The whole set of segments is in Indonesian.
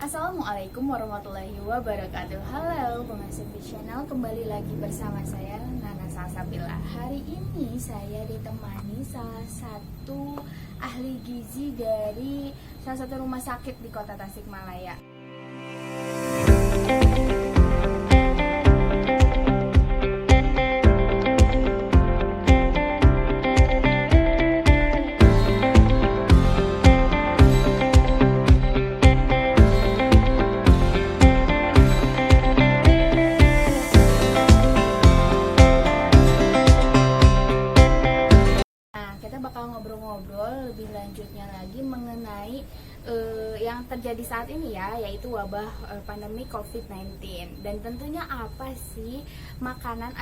Assalamualaikum warahmatullahi wabarakatuh. Halo pemirsa channel, kembali lagi bersama saya Nana Salsabila. Hari ini saya ditemani salah satu ahli gizi dari salah satu rumah sakit di Kota Tasikmalaya. Bakal ngobrol-ngobrol lebih lanjutnya lagi mengenai yang terjadi saat ini ya, yaitu wabah pandemi COVID-19. Dan tentunya apa sih makanan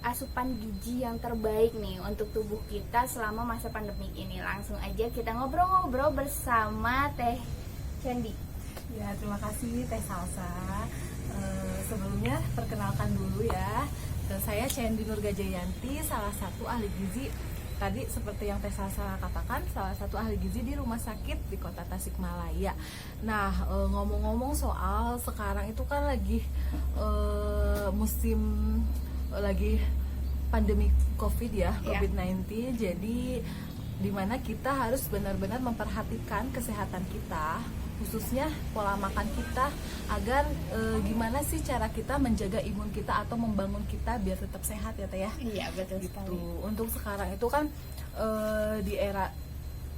asupan gizi yang terbaik nih untuk tubuh kita selama masa pandemi ini. Langsung aja kita ngobrol-ngobrol bersama Teh Candy. Ya, terima kasih Teh Salsa. Sebelumnya perkenalkan dulu ya, saya Candy Nurgajayanti, salah satu ahli gizi. Tadi seperti yang Teh Salsa katakan, salah satu ahli gizi di rumah sakit di Kota Tasikmalaya. Nah, ngomong-ngomong soal sekarang itu kan lagi musim lagi pandemi COVID ya, COVID-19. Jadi dimana kita harus benar-benar memperhatikan kesehatan kita, khususnya pola makan kita, agar gimana sih cara kita menjaga imun kita atau membangun kita biar tetap sehat ya Teh ya. Iya, betul gitu. sekali. Untuk sekarang itu kan di era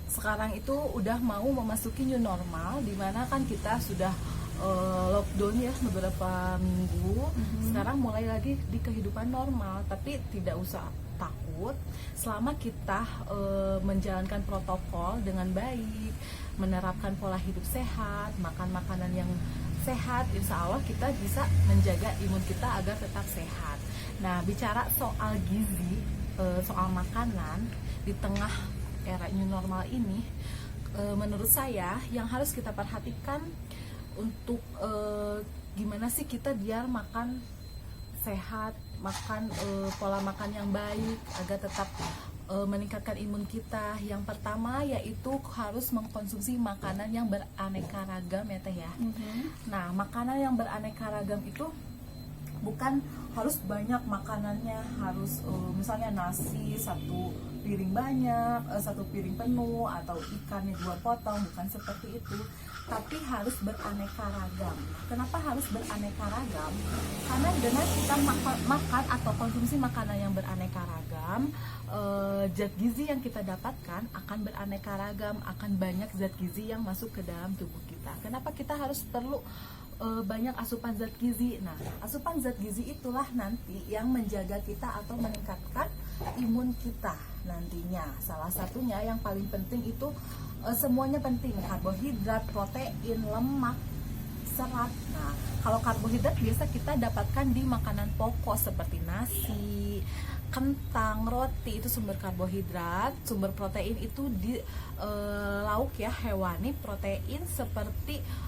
sekarang itu udah mau memasuki new normal, dimana kan kita sudah lockdown ya beberapa minggu. Sekarang mulai lagi di kehidupan normal, tapi tidak usah takut selama kita menjalankan protokol dengan baik, menerapkan pola hidup sehat, makan makanan yang sehat, insya Allah kita bisa menjaga imun kita agar tetap sehat. Nah, bicara soal gizi, soal makanan di tengah era new normal ini, menurut saya yang harus kita perhatikan untuk gimana sih kita biar makan sehat, makan pola makan yang baik agar tetap meningkatkan imun kita. Yang pertama yaitu harus mengkonsumsi makanan yang beraneka ragam ya Teh ya. Nah, makanan yang beraneka ragam itu bukan harus banyak makanannya, harus misalnya nasi satu piring banyak, satu piring penuh, atau ikannya 2 potong, bukan seperti itu, tapi harus beraneka ragam. Kenapa harus beraneka ragam? Karena dengan kita makan atau konsumsi makanan yang beraneka ragam, zat gizi yang kita dapatkan akan beraneka ragam, akan banyak zat gizi yang masuk ke dalam tubuh kita. Kenapa kita harus perlu banyak asupan zat gizi? Nah, asupan zat gizi itulah nanti yang menjaga kita atau meningkatkan imun kita nantinya. Salah satunya yang paling penting itu semuanya penting, karbohidrat, protein, lemak, serat. Nah, kalau karbohidrat biasa kita dapatkan di makanan pokok seperti nasi, kentang, roti, itu sumber karbohidrat. Sumber protein itu di lauk ya, hewani, protein seperti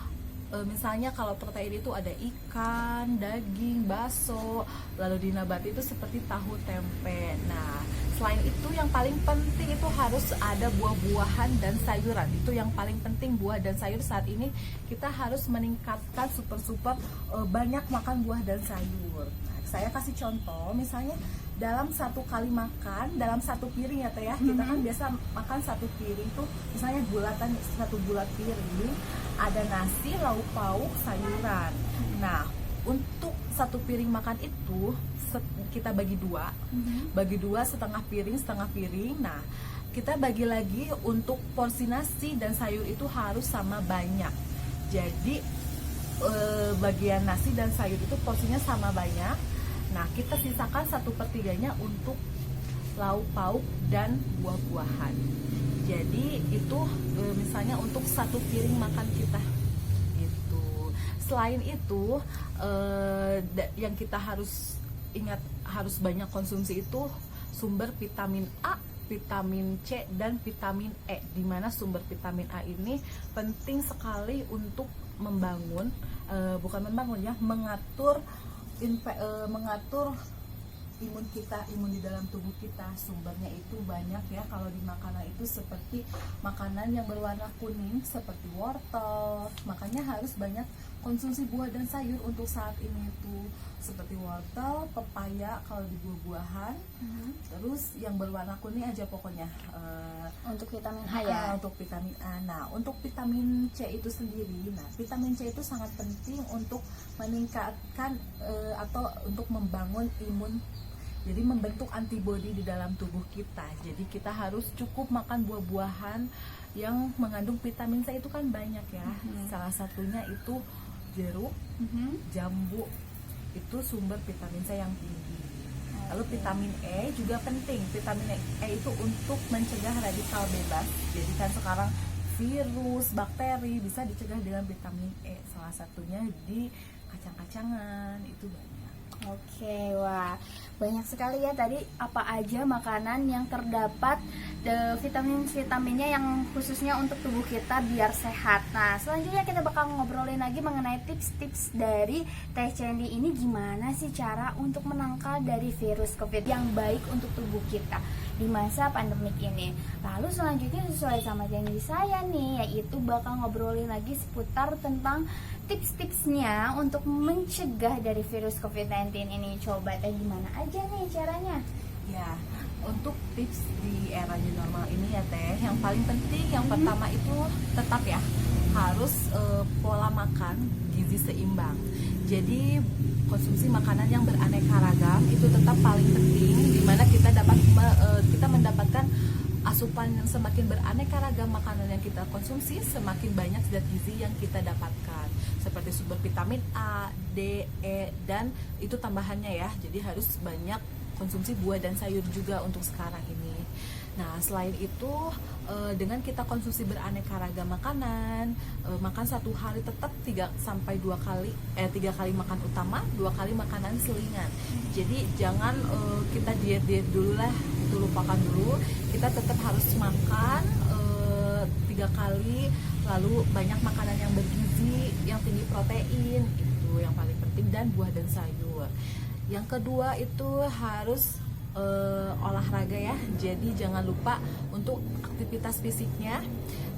misalnya kalau protein itu ada ikan, daging, bakso. Lalu di nabati itu seperti tahu, tempe. Nah, selain itu yang paling penting itu harus ada buah-buahan dan sayuran. Itu yang paling penting, buah dan sayur. Saat ini kita harus meningkatkan super banyak makan buah dan sayur. Nah, saya kasih contoh, misalnya dalam satu kali makan, dalam satu piring ya Teh ya, kita kan biasa makan satu piring tuh, misalnya bulatan, satu bulat piring ada nasi, lauk pauk, sayuran. Nah, untuk satu piring makan itu kita bagi dua, setengah piring. Nah, kita bagi lagi untuk porsi nasi dan sayur itu harus sama banyak. Jadi bagian nasi dan sayur itu porsinya sama banyak. Nah, kita sisakan 1/3-nya untuk lauk pauk dan buah-buahan. Jadi itu misalnya untuk satu piring makan kita gitu. Selain itu yang kita harus ingat, harus banyak konsumsi itu sumber vitamin A, vitamin C, dan vitamin E. Dimana sumber vitamin A ini penting sekali untuk mengatur imun kita, imun di dalam tubuh kita. Sumbernya itu banyak ya kalau di makanan itu, seperti makanan yang berwarna kuning seperti wortel. Makanya harus banyak konsumsi buah dan sayur untuk saat ini itu, seperti wortel, pepaya kalau di buah-buahan. Terus yang berwarna kuning aja pokoknya. Untuk vitamin A ya. Untuk vitamin A. Nah, untuk vitamin C itu sendiri, nah vitamin C itu sangat penting untuk meningkatkan atau untuk membangun imun. Jadi membentuk antibodi di dalam tubuh kita. Jadi kita harus cukup makan buah-buahan yang mengandung vitamin C itu kan banyak ya. Salah satunya itu jeruk, jambu, itu sumber vitamin C yang tinggi. Lalu vitamin E juga penting. Vitamin E itu untuk mencegah radikal bebas. Jadi kan sekarang virus, bakteri bisa dicegah dengan vitamin E. Salah satunya di kacang-kacangan itu banyak. Oke, wah banyak sekali ya tadi apa aja makanan yang terdapat vitamin-vitaminnya yang khususnya untuk tubuh kita biar sehat. Nah selanjutnya kita bakal ngobrolin lagi mengenai tips-tips dari Teh Cendi ini, gimana sih cara untuk menangkal dari virus COVID yang baik untuk tubuh kita di masa pandemik ini. Lalu selanjutnya sesuai sama janji saya nih, yaitu bakal ngobrolin lagi seputar tentang tips-tipsnya untuk mencegah dari virus COVID-19 ini. Coba Teh gimana aja nih caranya? Ya, untuk tips di era new normal ini ya Teh, yang paling penting yang pertama itu tetap ya harus pola makan gizi seimbang. Jadi konsumsi makanan yang beraneka ragam itu tetap paling penting, dimana kita mendapatkan asupan yang semakin beraneka ragam makanan yang kita konsumsi, semakin banyak zat gizi yang kita dapatkan, seperti sumber vitamin A, D, E, dan itu tambahannya ya. Jadi harus banyak konsumsi buah dan sayur juga untuk sekarang ini. Nah selain itu dengan kita konsumsi beraneka ragam makanan, makan satu hari tetap 3 kali makan utama, 2 kali makanan selingan. Jadi jangan kita diet dulu lah, itu lupakan dulu. Kita tetap harus makan 3 kali, lalu banyak makanan yang bergizi, yang tinggi protein, itu yang paling penting, dan buah dan sayur. Yang kedua itu harus olahraga ya. Jadi jangan lupa untuk aktivitas fisiknya.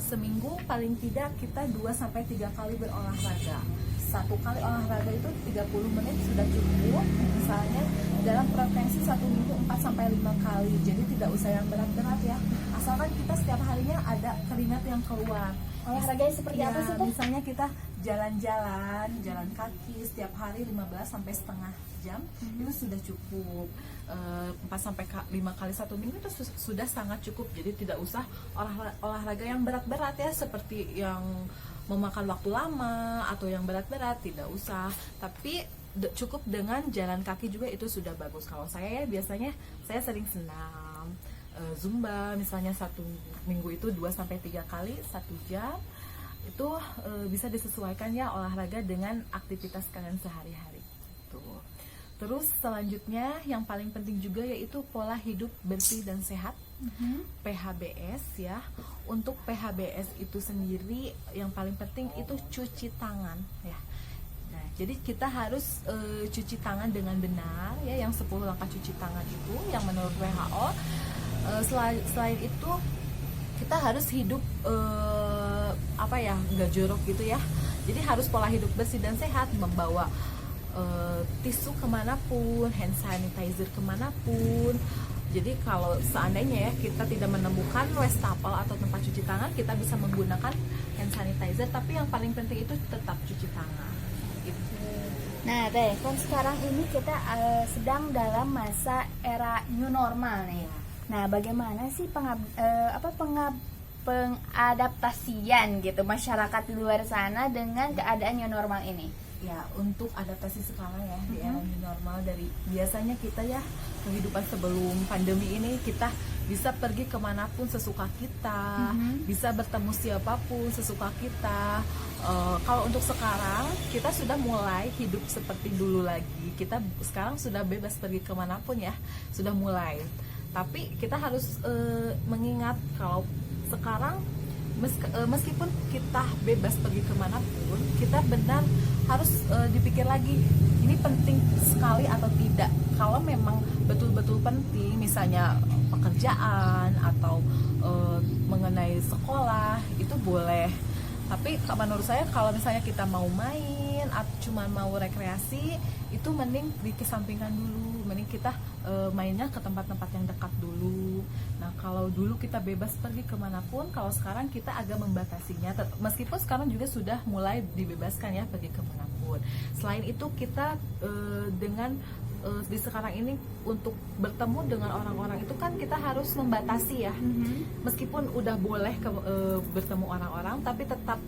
Seminggu paling tidak kita 2-3 kali berolahraga. 1 kali olahraga itu 30 menit sudah cukup. Misalnya dalam frekuensi 1 minggu 4-5 kali. Jadi tidak usah yang berat-berat ya. Asalkan kita setiap harinya ada keringat yang keluar. Olahraganya seperti apa sih Teh? Misalnya kita jalan kaki setiap hari 15 sampai setengah jam, itu sudah cukup. 4-5 kali 1 minggu itu sudah sangat cukup. Jadi tidak usah olahraga yang berat-berat ya, seperti yang memakan waktu lama atau yang berat-berat, tidak usah. Tapi cukup dengan jalan kaki juga itu sudah bagus. Kalau saya ya biasanya saya sering senam, zumba misalnya 1 minggu itu 2-3 kali 1 jam. Itu bisa disesuaikan ya olahraga dengan aktivitas kalian sehari-hari. Tuh. Terus selanjutnya yang paling penting juga yaitu pola hidup bersih dan sehat, PHBS ya. Untuk PHBS itu sendiri yang paling penting itu cuci tangan ya. Nah, jadi kita harus cuci tangan dengan benar ya, yang 10 langkah cuci tangan itu yang menurut WHO. Selain itu kita harus hidup nggak jorok gitu ya. Jadi harus pola hidup bersih dan sehat, membawa tisu kemanapun, hand sanitizer kemanapun. Jadi kalau seandainya ya kita tidak menemukan wastafel atau tempat cuci tangan, kita bisa menggunakan hand sanitizer. Tapi yang paling penting itu tetap cuci tangan gitu. Nah Teh, kan sekarang ini kita sedang dalam masa era new normal nih. Nah, bagaimana sih pengadaptasian gitu masyarakat di luar sana dengan keadaan new normal ini? Ya, untuk adaptasi sekarang ya di era new normal, dari biasanya kita ya kehidupan sebelum pandemi ini kita bisa pergi kemanapun sesuka kita, bisa bertemu siapapun sesuka kita. Kalau untuk sekarang kita sudah mulai hidup seperti dulu lagi. Kita sekarang sudah bebas pergi kemanapun ya, sudah mulai. Tapi kita harus mengingat kalau sekarang meskipun kita bebas pergi kemanapun, kita kita benar harus dipikir lagi, ini penting sekali atau tidak. Kalau memang betul-betul penting, misalnya pekerjaan atau mengenai sekolah, itu boleh. Tapi menurut saya kalau misalnya kita mau main atau cuma mau rekreasi, itu mending dikesampingkan dulu. Mending kita mainnya ke tempat-tempat yang dekat dulu. Nah, kalau dulu kita bebas pergi kemanapun, kalau sekarang kita agak membatasinya. Meskipun sekarang juga sudah mulai dibebaskan ya pergi kemanapun. Selain itu kita dengan di sekarang ini untuk bertemu dengan orang-orang itu kan kita harus membatasi ya. Meskipun udah boleh bertemu orang-orang, tapi tetap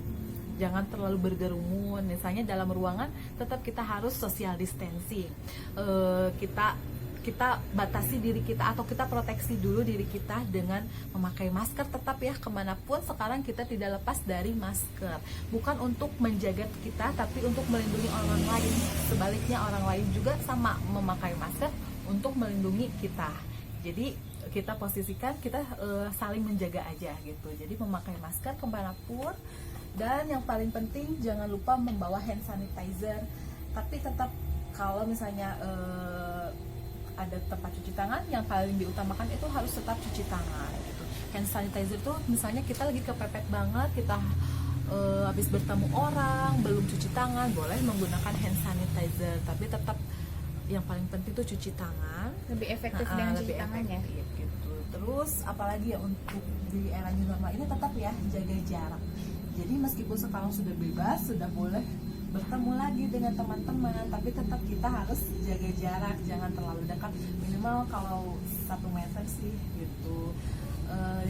jangan terlalu berkerumun. Misalnya dalam ruangan tetap kita harus social distancing. Kita batasi diri kita atau kita proteksi dulu diri kita dengan memakai masker tetap ya, kemanapun sekarang kita tidak lepas dari masker. Bukan untuk menjaga kita, tapi untuk melindungi orang lain. Sebaliknya orang lain juga sama memakai masker untuk melindungi kita. Jadi kita posisikan kita saling menjaga aja gitu. Jadi memakai masker kemanapun. Dan yang paling penting jangan lupa membawa hand sanitizer. Tapi tetap kalau misalnya ada tempat cuci tangan, yang paling diutamakan itu harus tetap cuci tangan gitu. Hand sanitizer tuh misalnya kita lagi kepepet banget, kita habis bertemu orang belum cuci tangan, boleh menggunakan hand sanitizer, tapi tetap yang paling penting tuh cuci tangan. Lebih efektif dengan cuci tangan ya gitu. Terus apalagi ya, untuk di era new normal ini tetap ya jaga jarak. Jadi meskipun sekarang sudah bebas, sudah boleh bertemu lagi dengan teman-teman, tapi tetap kita harus jaga jarak, jangan terlalu dekat, minimal kalau 1 meter sih gitu.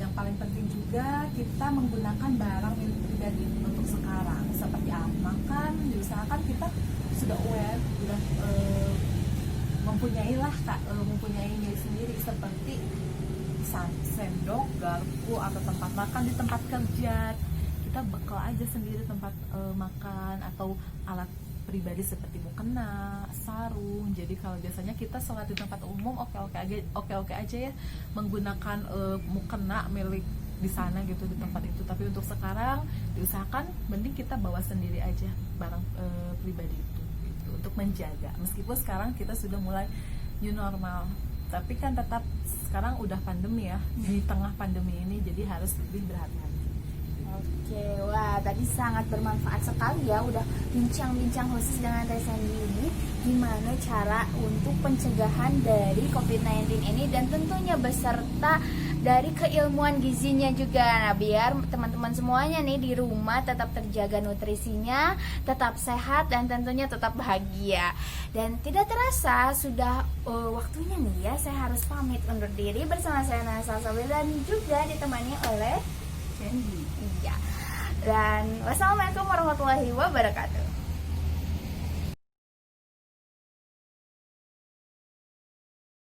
Yang paling penting juga kita menggunakan barang milik pribadi untuk sekarang, seperti makan, diusahakan kita sudah aware, sudah mempunyai milik sendiri, seperti sendok, garpu, atau tempat makan di tempat kerja. Kita bekal aja sendiri tempat makan atau alat pribadi seperti mukena, sarung. Jadi kalau biasanya kita sholat di tempat umum oke aja ya menggunakan mukena milik di sana gitu, di tempat itu. Tapi untuk sekarang diusahakan mending kita bawa sendiri aja barang pribadi itu gitu, untuk menjaga. Meskipun sekarang kita sudah mulai new normal, tapi kan tetap sekarang udah pandemi ya, di tengah pandemi ini, jadi harus lebih berhati-hati. Oke, wah tadi sangat bermanfaat sekali ya, udah bincang-bincang khusus dengan Teh Sandy ini gimana cara untuk pencegahan dari COVID-19 ini, dan tentunya beserta dari keilmuan gizinya juga. Nah, biar teman-teman semuanya nih di rumah tetap terjaga nutrisinya, tetap sehat, dan tentunya tetap bahagia. Dan tidak terasa sudah waktunya nih ya, saya harus pamit undur diri bersama saya Nasa Sabil, dan juga ditemani oleh Sandy. Iya. Dan wassalamualaikum warahmatullahi wabarakatuh.